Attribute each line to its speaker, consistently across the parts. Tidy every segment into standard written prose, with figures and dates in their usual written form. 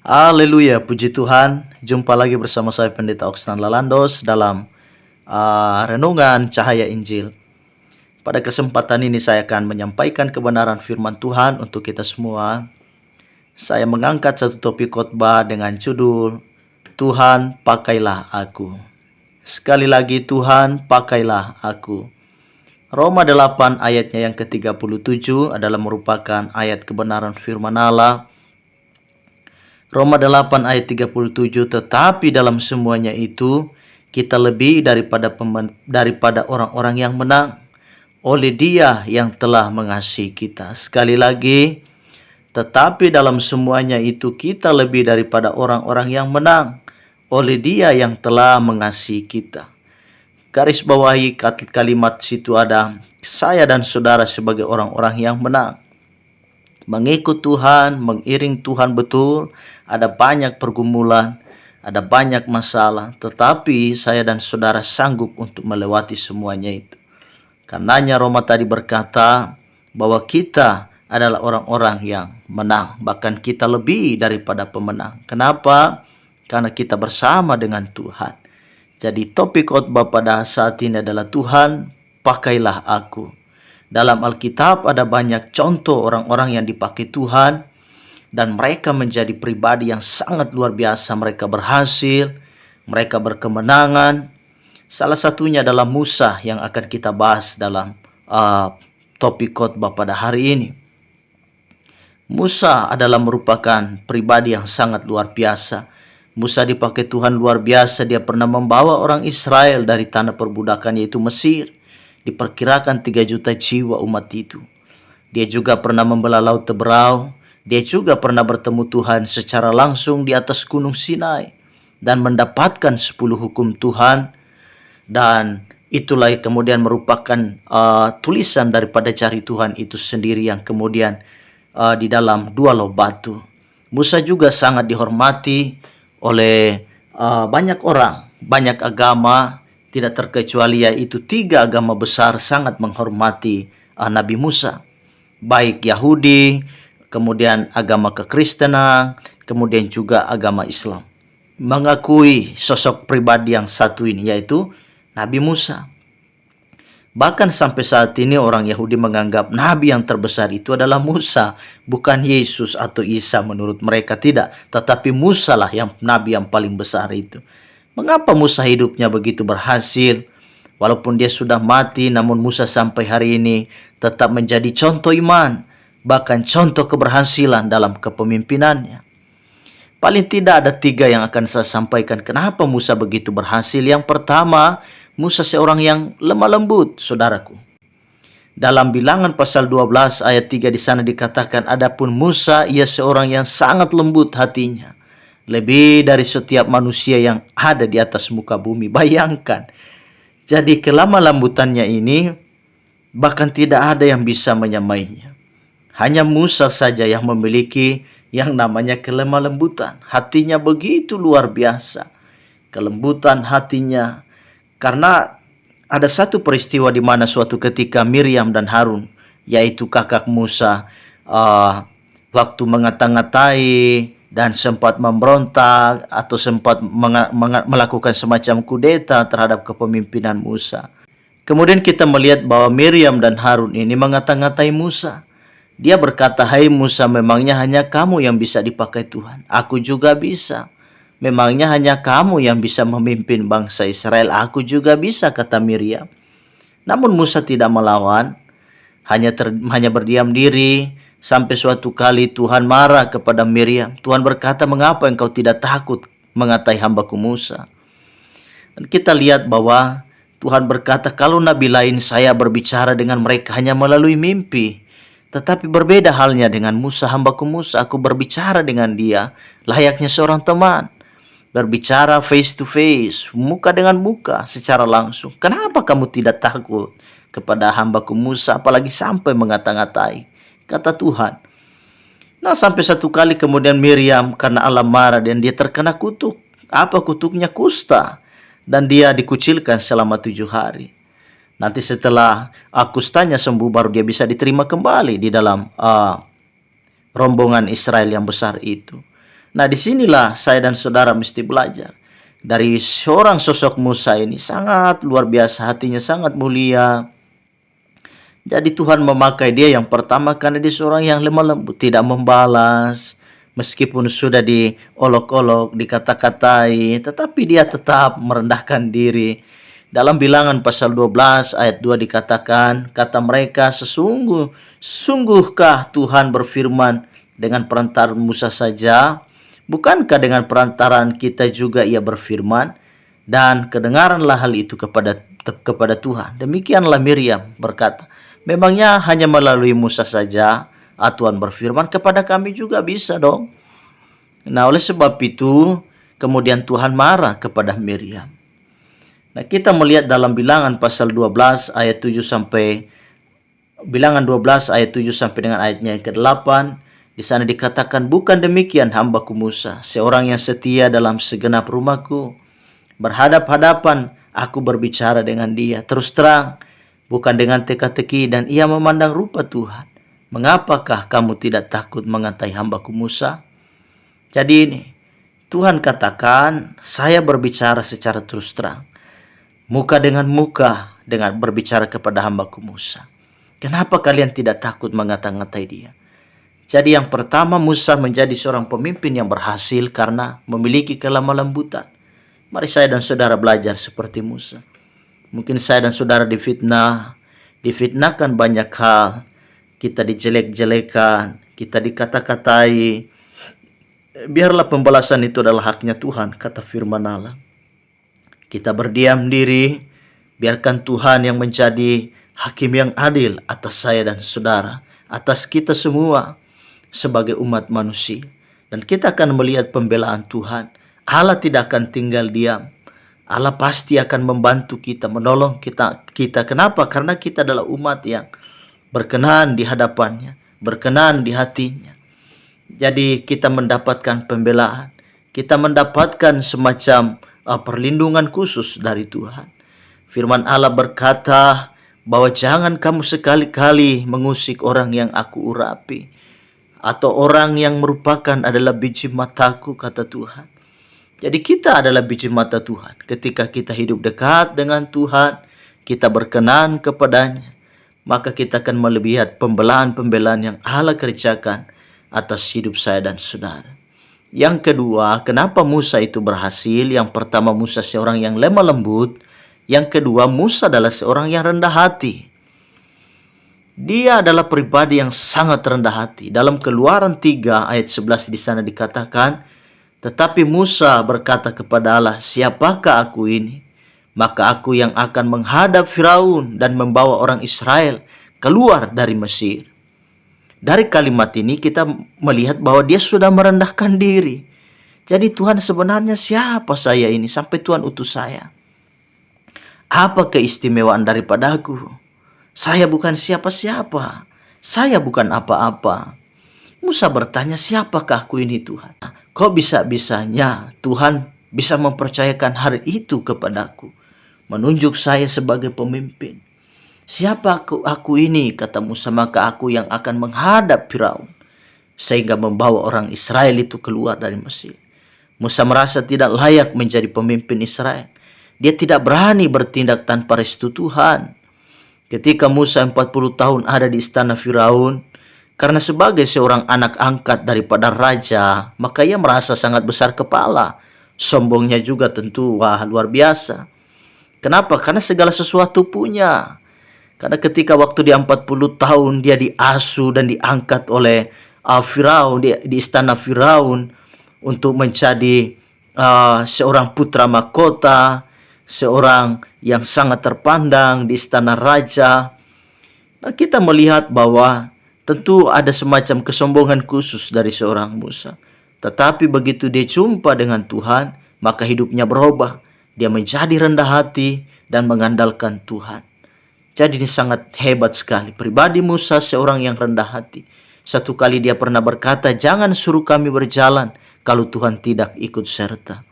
Speaker 1: Haleluya, puji Tuhan. Jumpa lagi bersama saya Pendeta Okstan Lalandos dalam renungan Cahaya Injil. Pada kesempatan ini saya akan menyampaikan kebenaran firman Tuhan untuk kita semua. Saya mengangkat satu topik khotbah dengan judul Tuhan pakailah aku. Sekali lagi, Tuhan pakailah aku. Roma 8 ayatnya yang ke-37 adalah merupakan ayat kebenaran firman Allah. Roma 8 ayat 37, tetapi dalam semuanya itu kita lebih daripada orang-orang yang menang oleh Dia yang telah mengasihi kita. Sekali lagi, tetapi dalam semuanya itu kita lebih daripada orang-orang yang menang oleh Dia yang telah mengasihi kita. Garis bawahi kalimat situ ada, saya dan saudara sebagai orang-orang yang menang. Mengikut Tuhan, mengiring Tuhan betul, ada banyak pergumulan, ada banyak masalah, tetapi saya dan saudara sanggup untuk melewati semuanya itu. Karenanya Roma tadi berkata bahwa kita adalah orang-orang yang menang, bahkan kita lebih daripada pemenang. Kenapa? Karena kita bersama dengan Tuhan. Jadi topik khotbah pada saat ini adalah Tuhan, pakailah aku. Dalam Alkitab ada banyak contoh orang-orang yang dipakai Tuhan dan mereka menjadi pribadi yang sangat luar biasa. Mereka berhasil, mereka berkemenangan. Salah satunya adalah Musa yang akan kita bahas dalam topik khotbah pada hari ini. Musa adalah merupakan pribadi yang sangat luar biasa. Musa dipakai Tuhan luar biasa. Dia pernah membawa orang Israel dari tanah perbudakan yaitu Mesir. Diperkirakan 3 juta jiwa umat itu. Dia juga pernah membelah laut Teberau. Dia juga pernah bertemu Tuhan secara langsung di atas gunung Sinai dan mendapatkan 10 hukum Tuhan. Dan itulah kemudian merupakan tulisan daripada jari Tuhan itu sendiri yang kemudian di dalam 2 loh batu. Musa juga sangat dihormati oleh banyak orang, banyak agama. Tidak terkecuali yaitu 3 agama besar sangat menghormati Nabi Musa. Baik Yahudi, kemudian agama kekristenan, kemudian juga agama Islam. Mengakui sosok pribadi yang satu ini yaitu Nabi Musa. Bahkan sampai saat ini orang Yahudi menganggap Nabi yang terbesar itu adalah Musa. Bukan Yesus atau Isa menurut mereka, tidak. Tetapi Musa lah yang Nabi yang paling besar itu. Mengapa Musa hidupnya begitu berhasil? Walaupun dia sudah mati, namun Musa sampai hari ini tetap menjadi contoh iman, bahkan contoh keberhasilan dalam kepemimpinannya. Paling tidak ada 3 yang akan saya sampaikan kenapa Musa begitu berhasil. Yang pertama, Musa seorang yang lemah lembut, saudaraku. Dalam Bilangan pasal 12 ayat 3 di sana dikatakan, adapun Musa ia seorang yang sangat lembut hatinya, lebih dari setiap manusia yang ada di atas muka bumi. Bayangkan. Jadi kelemah lembutannya ini bahkan tidak ada yang bisa menyamainya. Hanya Musa saja yang memiliki yang namanya kelemah lembutan. Hatinya begitu luar biasa. Kelembutan hatinya. Karena ada satu peristiwa di mana suatu ketika Miriam dan Harun, yaitu kakak Musa, waktu mengata-ngatai dan sempat memberontak atau sempat melakukan semacam kudeta terhadap kepemimpinan Musa. Kemudian kita melihat bahwa Miriam dan Harun ini mengata-ngatai Musa. Dia berkata, hai Musa, memangnya hanya kamu yang bisa dipakai Tuhan? Aku juga bisa. Memangnya hanya kamu yang bisa memimpin bangsa Israel? Aku juga bisa, kata Miriam. Namun Musa tidak melawan, hanya berdiam diri. Sampai suatu kali Tuhan marah kepada Miriam. Tuhan berkata, mengapa engkau tidak takut mengatai hambaku Musa? Dan kita lihat bahwa Tuhan berkata, kalau nabi lain saya berbicara dengan mereka hanya melalui mimpi. Tetapi berbeda halnya dengan Musa, hambaku Musa. Aku berbicara dengan dia layaknya seorang teman. Berbicara face to face, muka dengan muka, secara langsung. Kenapa kamu tidak takut kepada hambaku Musa, apalagi sampai mengata-ngatai? Kata Tuhan. Nah, sampai satu kali kemudian Miriam karena Allah marah dan dia terkena kutuk. Apa kutuknya? Kusta. Dan dia dikucilkan selama 7 hari. Nanti setelah kustanya sembuh baru dia bisa diterima kembali di dalam rombongan Israel yang besar itu. Nah, disinilah saya dan saudara mesti belajar. Dari seorang sosok Musa ini sangat luar biasa, hatinya sangat mulia. Jadi Tuhan memakai dia yang pertama karena dia seorang yang lemah lembut, tidak membalas. Meskipun sudah diolok-olok, dikata-katai, tetapi dia tetap merendahkan diri. Dalam Bilangan pasal 12 ayat 2 dikatakan, kata mereka, sungguhkah Tuhan berfirman dengan perantaran Musa saja? Bukankah dengan perantaraan kita juga ia berfirman? Dan kedengaranlah hal itu kepada Tuhan. Demikianlah Miriam berkata, memangnya hanya melalui Musa saja Tuhan berfirman, kepada kami juga bisa dong. Nah, oleh sebab itu kemudian Tuhan marah kepada Miriam. Nah, kita melihat dalam Bilangan pasal 12 ayat 7 sampai Bilangan 12 ayat 7 sampai dengan ayatnya yang ke-8. Di sana dikatakan, bukan demikian hambaku Musa, seorang yang setia dalam segenap rumahku. Berhadap-hadapan aku berbicara dengan dia terus terang, bukan dengan teka-teki, dan ia memandang rupa Tuhan. Mengapakah kamu tidak takut mengatai hambaku Musa? Jadi ini, Tuhan katakan, saya berbicara secara terus terang, muka dengan muka, dengan berbicara kepada hambaku Musa. Kenapa kalian tidak takut mengata-ngatai dia? Jadi yang pertama, Musa menjadi seorang pemimpin yang berhasil karena memiliki kelemah lembutan. Mari saya dan saudara belajar seperti Musa. Mungkin saya dan saudara difitnahkan banyak hal. Kita dijelek-jelekan, kita dikata-katai. Biarlah pembalasan itu adalah haknya Tuhan, kata firman Allah. Kita berdiam diri, biarkan Tuhan yang menjadi hakim yang adil atas saya dan saudara, atas kita semua sebagai umat manusia. Dan kita akan melihat pembelaan Tuhan. Allah tidak akan tinggal diam. Allah pasti akan membantu kita, menolong kita. Kenapa? Karena kita adalah umat yang berkenan di hadapannya, berkenan di hatinya. Jadi kita mendapatkan pembelaan, kita mendapatkan semacam perlindungan khusus dari Tuhan. Firman Allah berkata bahwa jangan kamu sekali-kali mengusik orang yang aku urapi, atau orang yang merupakan adalah biji mataku, kata Tuhan. Jadi kita adalah biji mata Tuhan. Ketika kita hidup dekat dengan Tuhan, kita berkenan kepadanya, maka kita akan melihat pembelaan-pembelaan yang Allah kerjakan atas hidup saya dan saudara. Yang kedua, kenapa Musa itu berhasil? Yang pertama, Musa seorang yang lemah lembut. Yang kedua, Musa adalah seorang yang rendah hati. Dia adalah pribadi yang sangat rendah hati. Dalam Keluaran 3 ayat 11 di sana dikatakan, tetapi Musa berkata kepada Allah, siapakah aku ini? Maka aku yang akan menghadap Firaun dan membawa orang Israel keluar dari Mesir. Dari kalimat ini kita melihat bahwa dia sudah merendahkan diri. Jadi Tuhan, sebenarnya siapa saya ini sampai Tuhan utus saya? Apa keistimewaan daripadaku? Saya bukan siapa-siapa. Saya bukan apa-apa. Musa bertanya, siapakah aku ini Tuhan? Kok bisa-bisanya Tuhan bisa mempercayakan hari itu kepadaku, menunjuk saya sebagai pemimpin? Siapa aku ini, kata Musa, maka aku yang akan menghadap Firaun, sehingga membawa orang Israel itu keluar dari Mesir. Musa merasa tidak layak menjadi pemimpin Israel. Dia tidak berani bertindak tanpa restu Tuhan. Ketika Musa 40 tahun ada di istana Firaun, karena sebagai seorang anak angkat daripada raja, maka ia merasa sangat besar kepala. Sombongnya juga tentu luar biasa. Kenapa? Karena segala sesuatu punya. Karena ketika waktu dia 40 tahun, dia diasuh dan diangkat oleh Firaun, di istana Firaun, untuk menjadi seorang putra mahkota, seorang yang sangat terpandang di istana raja. Nah, kita melihat bahwa tentu ada semacam kesombongan khusus dari seorang Musa. Tetapi begitu dia jumpa dengan Tuhan, maka hidupnya berubah. Dia menjadi rendah hati dan mengandalkan Tuhan. Jadi ini sangat hebat sekali. Pribadi Musa seorang yang rendah hati. Satu kali dia pernah berkata, jangan suruh kami berjalan kalau Tuhan tidak ikut serta.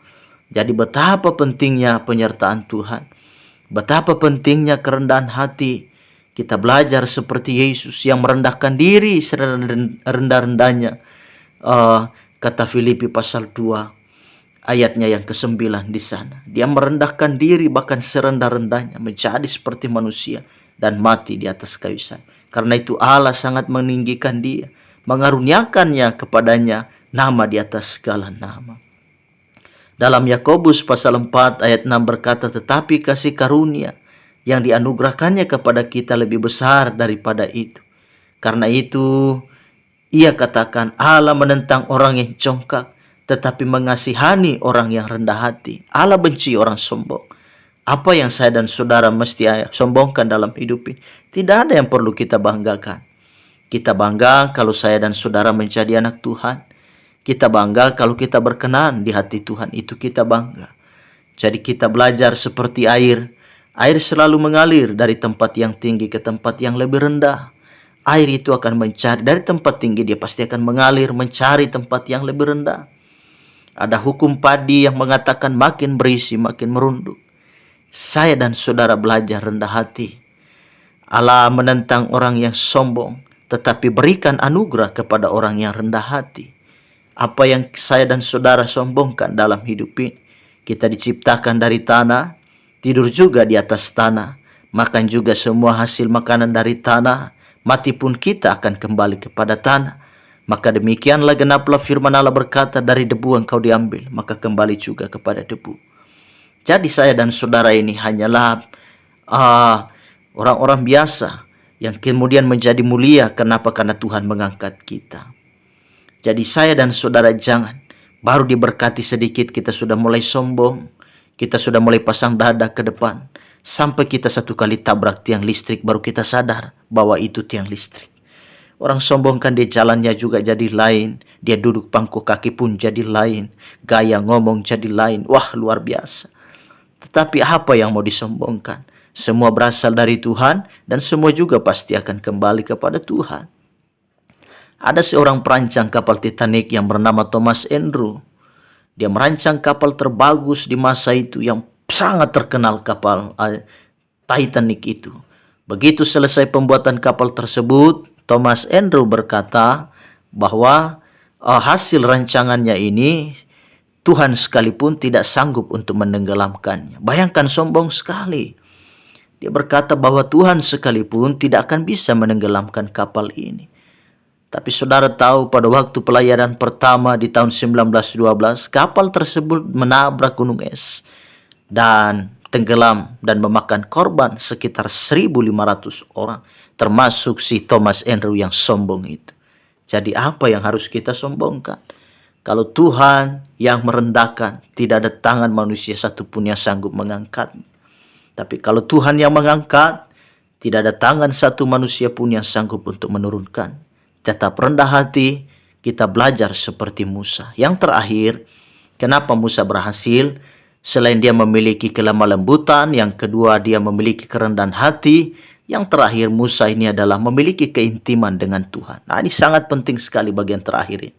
Speaker 1: Jadi betapa pentingnya penyertaan Tuhan. Betapa pentingnya kerendahan hati. Kita belajar seperti Yesus yang merendahkan diri serendah-rendahnya. Kata Filipi pasal 2 ayatnya yang ke-9 di sana. Dia merendahkan diri bahkan serendah-rendahnya menjadi seperti manusia dan mati di atas kayu salib. Karena itu Allah sangat meninggikan dia, mengaruniakannya kepadanya nama di atas segala nama. Dalam Yakobus pasal 4 ayat 6 berkata, tetapi kasih karunia yang dianugerahkannya kepada kita lebih besar daripada itu. Karena itu ia katakan Allah menentang orang yang congkak, tetapi mengasihani orang yang rendah hati. Allah benci orang sombong. Apa yang saya dan saudara mesti sombongkan dalam hidup ini? Tidak ada yang perlu kita banggakan. Kita bangga kalau saya dan saudara menjadi anak Tuhan. Kita bangga kalau kita berkenan di hati Tuhan, itu kita bangga. Jadi kita belajar seperti air. Air selalu mengalir dari tempat yang tinggi ke tempat yang lebih rendah. Air itu akan mencari, dari tempat tinggi dia pasti akan mengalir mencari tempat yang lebih rendah. Ada hukum padi yang mengatakan makin berisi makin merunduk. Saya dan saudara belajar rendah hati. Allah menentang orang yang sombong, tetapi berikan anugerah kepada orang yang rendah hati. Apa yang saya dan saudara sombongkan dalam hidup ini? Kita diciptakan dari tanah, tidur juga di atas tanah, makan juga semua hasil makanan dari tanah, mati pun kita akan kembali kepada tanah. Maka demikianlah genaplah firman Allah berkata, dari debu engkau diambil, maka kembali juga kepada debu. Jadi saya dan saudara ini hanyalah orang-orang biasa yang kemudian menjadi mulia. Kenapa? Karena Tuhan mengangkat kita. Jadi saya dan saudara jangan baru diberkati sedikit kita sudah mulai sombong, kita sudah mulai pasang dada ke depan, sampai kita satu kali tabrak tiang listrik baru kita sadar bahwa itu tiang listrik. Orang sombong kan dia jalannya juga jadi lain, dia duduk pangku kaki pun jadi lain, gaya ngomong jadi lain. Wah, luar biasa. Tetapi apa yang mau disombongkan? Semua berasal dari Tuhan dan semua juga pasti akan kembali kepada Tuhan. Ada seorang perancang kapal Titanic yang bernama Thomas Andrew. Dia merancang kapal terbagus di masa itu yang sangat terkenal, kapal Titanic itu. Begitu selesai pembuatan kapal tersebut, Thomas Andrew berkata bahwa hasil rancangannya ini Tuhan sekalipun tidak sanggup untuk menenggelamkannya. Bayangkan, sombong sekali. Dia berkata bahwa Tuhan sekalipun tidak akan bisa menenggelamkan kapal ini. Tapi saudara tahu pada waktu pelayaran pertama di tahun 1912, kapal tersebut menabrak gunung es dan tenggelam dan memakan korban sekitar 1.500 orang. Termasuk si Thomas Andrew yang sombong itu. Jadi apa yang harus kita sombongkan? Kalau Tuhan yang merendahkan, tidak ada tangan manusia satupun yang sanggup mengangkatnya. Tapi kalau Tuhan yang mengangkat, tidak ada tangan satu manusia pun yang sanggup untuk menurunkan. Tetap rendah hati, kita belajar seperti Musa. Yang terakhir, kenapa Musa berhasil? Selain dia memiliki kelemah lembutan, yang kedua dia memiliki kerendahan hati, yang terakhir Musa ini adalah memiliki keintiman dengan Tuhan. Nah, ini sangat penting sekali bagian terakhir ini.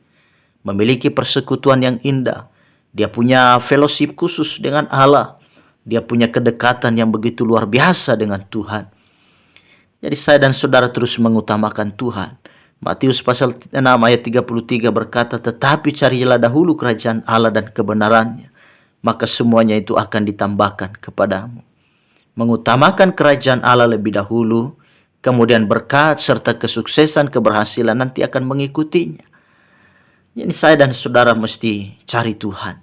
Speaker 1: Memiliki persekutuan yang indah. Dia punya fellowship khusus dengan Allah. Dia punya kedekatan yang begitu luar biasa dengan Tuhan. Jadi saya dan saudara terus mengutamakan Tuhan. Matius pasal 6 ayat 33 berkata, tetapi carilah dahulu kerajaan Allah dan kebenarannya, maka semuanya itu akan ditambahkan kepadamu. Mengutamakan kerajaan Allah lebih dahulu, kemudian berkat serta kesuksesan keberhasilan nanti akan mengikutinya. Jadi saya dan saudara mesti cari Tuhan.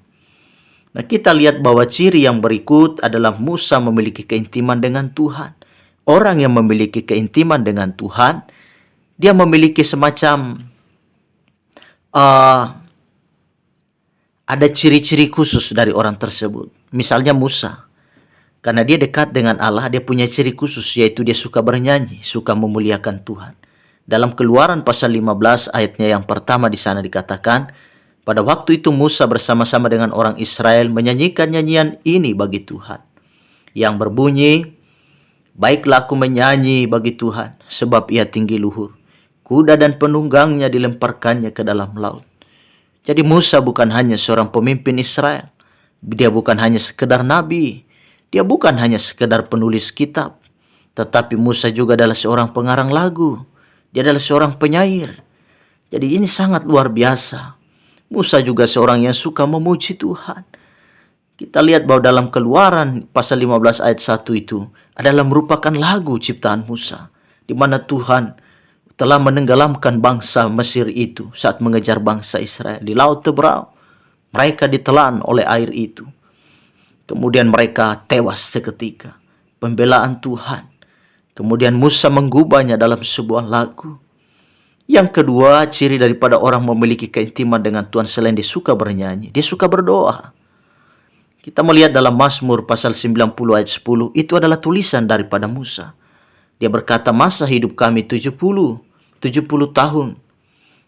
Speaker 1: Nah, kita lihat bahwa ciri yang berikut adalah Musa memiliki keintiman dengan Tuhan. Orang yang memiliki keintiman dengan Tuhan, dia memiliki semacam ada ciri-ciri khusus dari orang tersebut. Misalnya Musa. Karena dia dekat dengan Allah, dia punya ciri khusus, yaitu dia suka bernyanyi, suka memuliakan Tuhan. Dalam Keluaran pasal 15 ayatnya yang pertama di sana dikatakan, pada waktu itu Musa bersama-sama dengan orang Israel menyanyikan nyanyian ini bagi Tuhan, yang berbunyi, baiklah aku menyanyi bagi Tuhan, sebab ia tinggi luhur. Kuda dan penunggangnya dilemparkannya ke dalam laut. Jadi Musa bukan hanya seorang pemimpin Israel. Dia bukan hanya sekedar nabi. Dia bukan hanya sekedar penulis kitab, tetapi Musa juga adalah seorang pengarang lagu. Dia adalah seorang penyair. Jadi ini sangat luar biasa. Musa juga seorang yang suka memuji Tuhan. Kita lihat bahwa dalam Keluaran pasal 15 ayat 1 itu adalah merupakan lagu ciptaan Musa, di mana Tuhan telah menenggelamkan bangsa Mesir itu saat mengejar bangsa Israel di Laut Teberau. Mereka ditelan oleh air itu. Kemudian mereka tewas seketika. Pembelaan Tuhan. Kemudian Musa menggubahnya dalam sebuah lagu. Yang kedua, ciri daripada orang memiliki keintiman dengan Tuhan selain dia suka bernyanyi, dia suka berdoa. Kita melihat dalam Mazmur pasal 90 ayat 10, itu adalah tulisan daripada Musa. Dia berkata, masa hidup kami 70 tahun.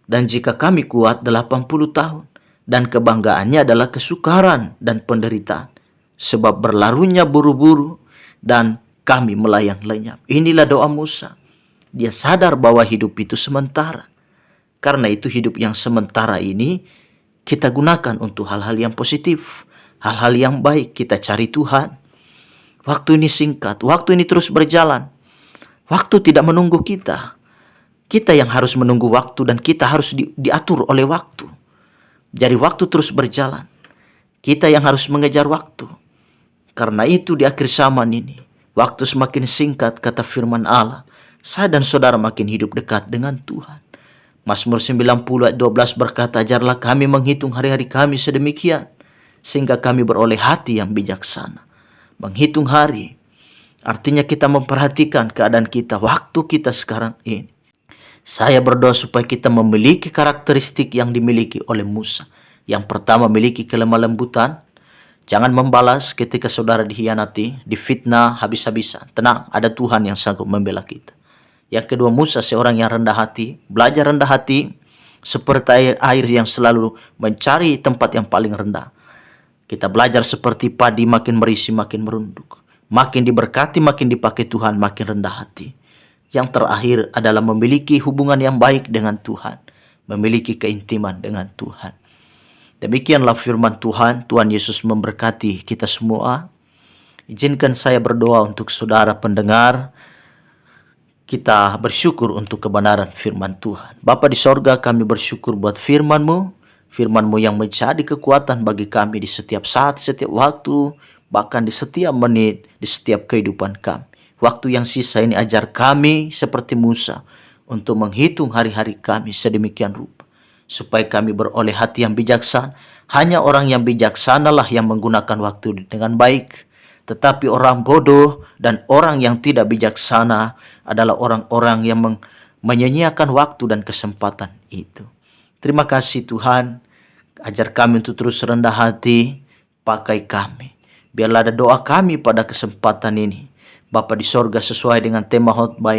Speaker 1: Dan jika kami kuat 80 tahun. Dan kebanggaannya adalah kesukaran dan penderitaan. Sebab berlarunya buru-buru dan kami melayang lenyap. Inilah doa Musa. Dia sadar bahwa hidup itu sementara. Karena itu hidup yang sementara ini kita gunakan untuk hal-hal yang positif. Hal-hal yang baik, kita cari Tuhan. Waktu ini singkat, waktu ini terus berjalan. Waktu tidak menunggu kita. Kita yang harus menunggu waktu dan kita harus diatur oleh waktu. Jadi waktu terus berjalan. Kita yang harus mengejar waktu. Karena itu di akhir zaman ini, waktu semakin singkat kata firman Allah. Saya dan saudara makin hidup dekat dengan Tuhan. Mazmur 90 ayat 12 berkata, ajarlah kami menghitung hari-hari kami sedemikian, sehingga kami beroleh hati yang bijaksana. Menghitung hari, artinya kita memperhatikan keadaan kita, waktu kita sekarang ini. Saya berdoa supaya kita memiliki karakteristik yang dimiliki oleh Musa. Yang pertama, memiliki kelemah lembutan. Jangan membalas ketika saudara dihianati, difitnah habis-habisan. Tenang, ada Tuhan yang sanggup membela kita. Yang kedua, Musa seorang yang rendah hati. Belajar rendah hati seperti air yang selalu mencari tempat yang paling rendah. Kita belajar seperti padi, makin merisi, makin merunduk. Makin diberkati, makin dipakai Tuhan, makin rendah hati. Yang terakhir adalah memiliki hubungan yang baik dengan Tuhan. Memiliki keintiman dengan Tuhan. Demikianlah firman Tuhan. Tuhan Yesus memberkati kita semua. Izinkan saya berdoa untuk saudara pendengar. Kita bersyukur untuk kebenaran firman Tuhan. Bapa di sorga, kami bersyukur buat firman-Mu. Firman-Mu yang menjadi kekuatan bagi kami di setiap saat, setiap waktu, bahkan di setiap menit, di setiap kehidupan kami. Waktu yang sisa ini ajar kami seperti Musa untuk menghitung hari-hari kami sedemikian rupa. Supaya kami beroleh hati yang bijaksana. Hanya orang yang bijaksanalah yang menggunakan waktu dengan baik. Tetapi orang bodoh dan orang yang tidak bijaksana adalah orang-orang yang menyanyiakan waktu dan kesempatan itu. Terima kasih Tuhan. Ajar kami untuk terus rendah hati. Pakai kami. Biarlah ada doa kami pada kesempatan ini. Bapa di sorga, sesuai dengan tema khotbah,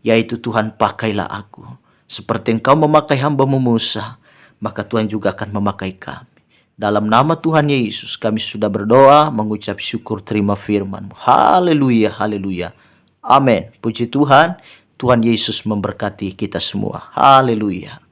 Speaker 1: yaitu Tuhan pakailah aku. Seperti Engkau memakai hamba-Mu Musa, maka Tuhan juga akan memakai kami. Dalam nama Tuhan Yesus kami sudah berdoa, mengucap syukur, terima firman-Mu. Haleluya, haleluya. Amin. Puji Tuhan. Tuhan Yesus memberkati kita semua. Haleluya.